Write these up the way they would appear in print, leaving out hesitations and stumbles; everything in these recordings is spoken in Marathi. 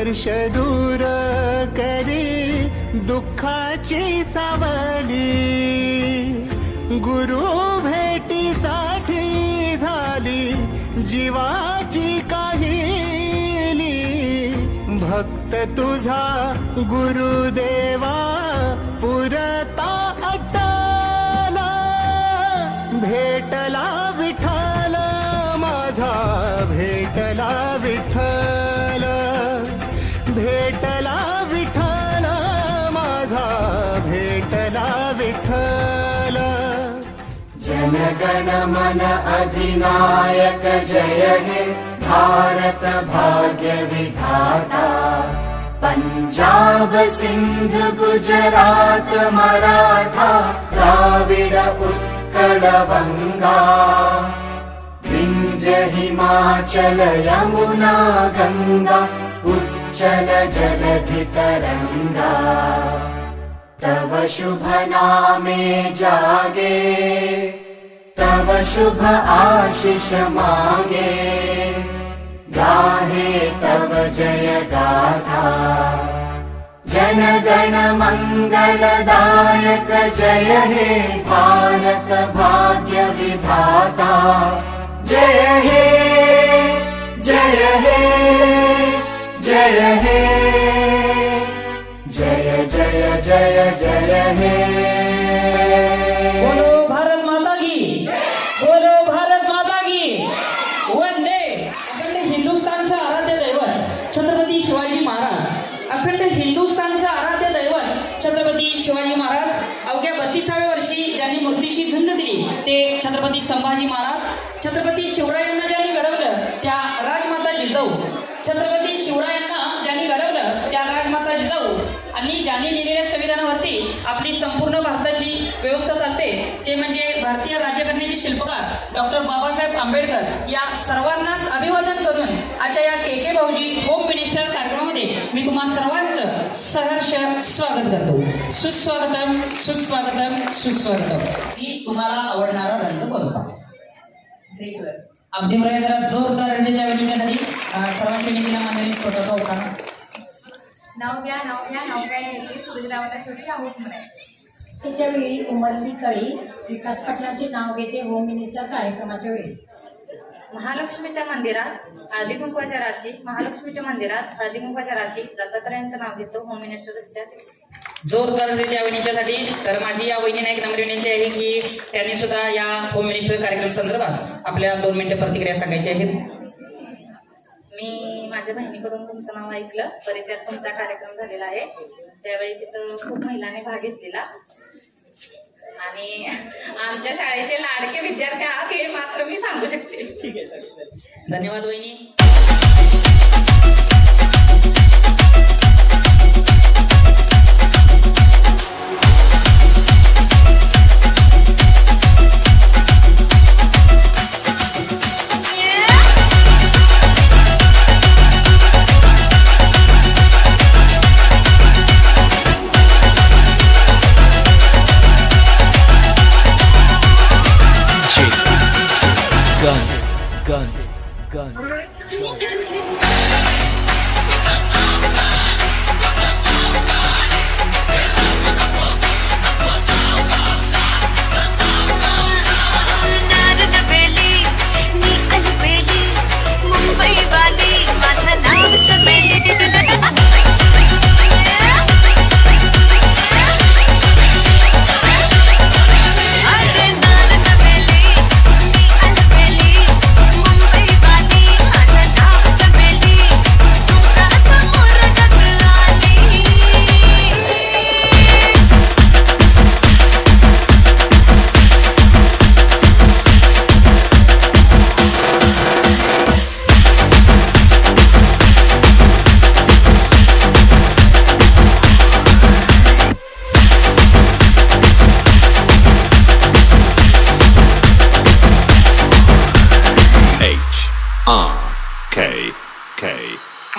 हर्ष दूर करी दुःखाची सावली, गुरु भेटीसाठी झाली जीवाची काहिली, भक्त तुझा गुरुदेवा पुरता अट्टला, भेटला विठ्ठल माझा, भेटला विठ्ठल, भेटला विठ्ठल माझा, भेटला विठ्ठल. जनगण मन अधिनायक जय हे भारत भाग्य विधाता, पंजाब सिंध गुजरात मराठा द्राविड उत्कल बंगा, विंध्य हिमाचल यमुना गंगा उच्चल जलधि तरंगा, तव शुभ नामे जागे, तव शुभ आशीष मागे, गाहे तव जय गाथा, जनगण मंगलदायक जय हे भारत भाग्य विधाता, जय हे जय हे जय हे, जय जय जय जय हे. बोलो भारत माता की, बोलो भारत माता की, वंदे. अखंड हिंदुस्थानचं आराध्य दैवत छत्रपती शिवाजी महाराज, अखंड हिंदुस्थानचं आराध्य दैवत छत्रपती शिवाजी महाराज. अवघ्या 32व्या वर्षी ज्यांनी मूर्तीशी झुंज दिली ते छत्रपती संभाजी महाराज. छत्रपती शिवरायांना ज्यांनी घडवलं त्या राजमाता जिजाऊ, छत्रपती शिवरायांना ज्यांनी घडवलं त्या राजमाता जिजाऊ, आणि ज्यांनी दिलेल्या संविधानावरती आपली संपूर्ण भारताची व्यवस्था चालते ते म्हणजे भारतीय राज्यघटनेचे शिल्पकार डॉक्टर बाबासाहेब आंबेडकर. या सर्वांनाच अभिवादन करून आजच्या या के भाऊजी होम मिनिस्टर कार्यक्रमामध्ये मी तुम्हा सर्वांचं सहर्ष स्वागत करतो. सुस्वागतम सुस्वागतम सुस्वागतम. ही तुम्हाला आवडणारा रंग कोणता? अगदी बरं, जरा जोरदार रंग त्यावेळी सर्वांच्या निधीला मानलेली छोटासा उखाणा. नाव घ्या नाव घ्या नाव घ्या याची सूर्यदेवाला शेवटी आहोत म्हणायचे. त्याच्या वेळी उमरली कळी विकास पाटलांचे नाव घेते होम मिनिस्टर कार्यक्रमाच्या वेळी. महालक्ष्मीच्या मंदिरात हळदी कुंकवाच्या राशी, महालक्ष्मीच्या मंदिरात हळदी कुंकवाच्या राशी दत्तात्रयांचं नाव घेतो होम मिनिस्टरच्या दिवशी. जोरदार त्या वहिनीच्यासाठी. तर माझी या वहिनीला एक नम्र विनंती आहे की त्यांनी सुद्धा या होम मिनिस्टर कार्यक्रम संदर्भात आपल्या 2 मिनिटं प्रतिक्रिया सांगायची आहेत. मी माझ्या बहिणीकडून तुमचं नाव ऐकलं, परित्याग तुमचा कार्यक्रम झालेला आहे, त्यावेळी तिथं खूप महिलांनी भाग घेतलेला आणि आमच्या शाळेचे लाडके विद्यार्थी आहात हे मात्र मी सांगू शकते. ठीक आहे, चालेल. धन्यवाद वहिनी. Guns.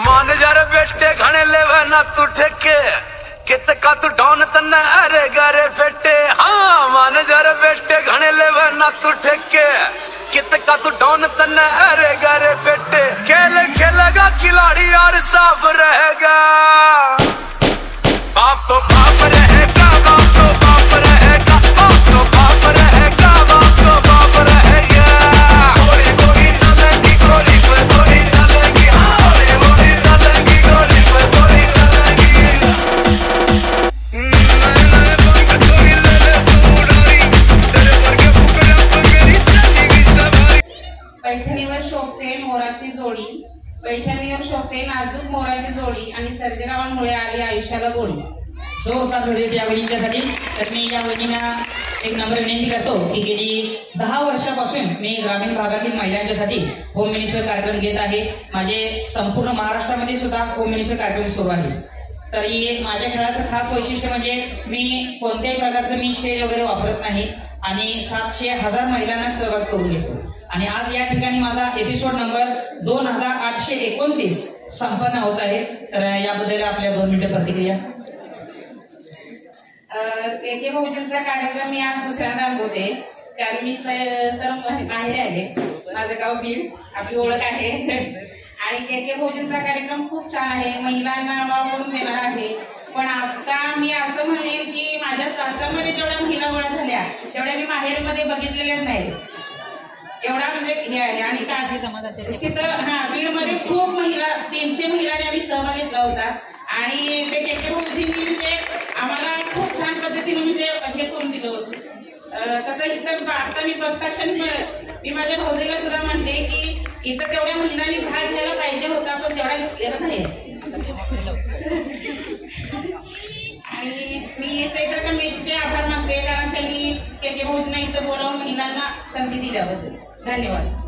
मान जर बेटे घने लेवे ना तू ठेके कित का तू डॉन तन्ने अरे गरे फेटे। हाँ मान जर बेटे घने लेवे ना तू ठेके कित का तू डॉन तन्ने अरे गरे फेटे। खेल खेलेगा कि खिलाड़ी यार साफ रहेगा। बाप तो बाप रहेगा, बाप तो बाप रहेगा, बाप तो बाप रहेगा, बाप तो बाप रहेगा। गोली गोली चलेगी, गोली पे गोली चलेगी, गोली गोली चलेगी, गोली पे गोली चलेगी। नए पंख कोई ले ले तू उड़ारी, तेरे वर्गे फुकड़ा पे मेरी चलेगी सवारी। पैठणीवर शोभते मोराची जोडी, पैठणीवर शोभते नाजूक मोराची जोडी आणि सर्जेरावांमुळे आली आयुष्याला गोडी. जोरदार हृदय या वहिनींच्यासाठी. तर मी या वहिनींना एक नम्र विनंती करतो की गेली 10 वर्षापासून मी ग्रामीण भागातील महिलांच्यासाठी होम मिनिस्टर कार्यक्रम घेत आहे. माझे संपूर्ण महाराष्ट्रामध्ये सुद्धा होम मिनिस्टर कार्यक्रम सुरू आहे. तरी माझ्या खेळाचं खास वैशिष्ट्य म्हणजे मी कोणत्याही प्रकारचं मी स्टेज वगैरे वापरत नाही आणि 700,000 महिलांना सहभाग करून घेतो. आणि आज या ठिकाणी माझा एपिसोड नंबर 2829 संपन्न होत आहे. तर याबद्दल आपल्या 2 मिनिटं प्रतिक्रिया. के बहुजनचा कार्यक्रम मी आज दुसऱ्यांदा अनुभवते. कारण मी सर्व बाहेर आले. माझं गाव बीड, आपली ओळख आहे. आणि के बहुजनचा कार्यक्रम खूप छान आहे, महिलांना वापरून देणार आहे. पण आता मी असं म्हणेन की माझ्या सासरमध्ये जेवढ्या महिला गोळा झाल्या तेवढ्या मी माहेरमध्ये बघितलेल्याच नाही. एवढा म्हणजे हे आहे. आणि तिथं बीडमध्ये खूप महिला 300 महिलांनी आम्ही सहभाग घेतला होता. आणि ते के बहुजननी म्हणजे आम्हाला खूप छान पद्धतीने म्हणजे हे करून दिलं होतं. तसं इथं आता मी बघता क्षणी मी माझ्या भाऊजीला सुद्धा म्हणते की इथं तेवढ्या महिलांनी भाग घ्यायला पाहिजे होता, पण तेवढा घेतलेला नाही. आणि मी चैत्र कमिटीचे आभार मानते, कारण त्यांनी के बहुजना इथं बोलावून महिलांना संधी दिल्याबद्दल. धन्यवाद.